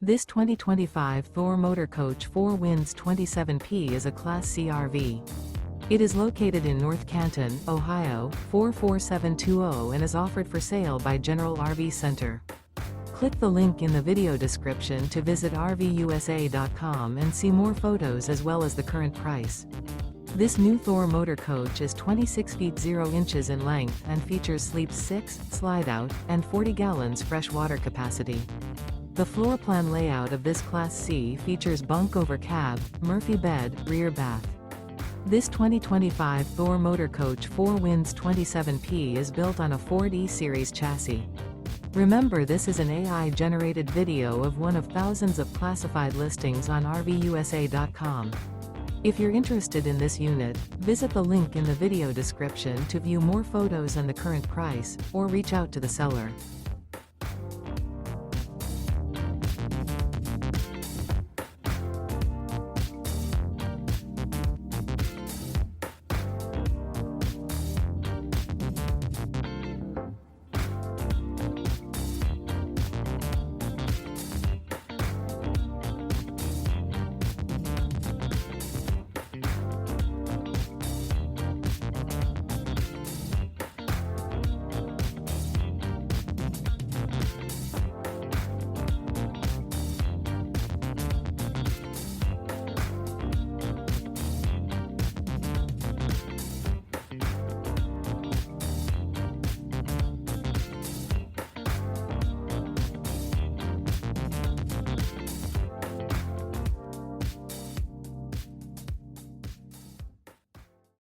This 2025 Thor Motor Coach 4 Winds 27P is a Class C RV. It is located in North Canton, Ohio, 44720 and is offered for sale by General RV Center. Click the link in the video description to visit RVUSA.com and see more photos as well as the current price. This new Thor Motor Coach is 26 feet 0 inches in length and features sleep 6, slide-out, and 40 gallons fresh water capacity. The floor plan layout of this Class C features bunk over cab, Murphy bed, rear bath. This 2025 Thor Motor Coach 4 Winds 27P is built on a Ford E-Series chassis. Remember, this is an AI-generated video of one of thousands of classified listings on RVUSA.com. If you're interested in this unit, visit the link in the video description to view more photos and the current price, or reach out to the seller.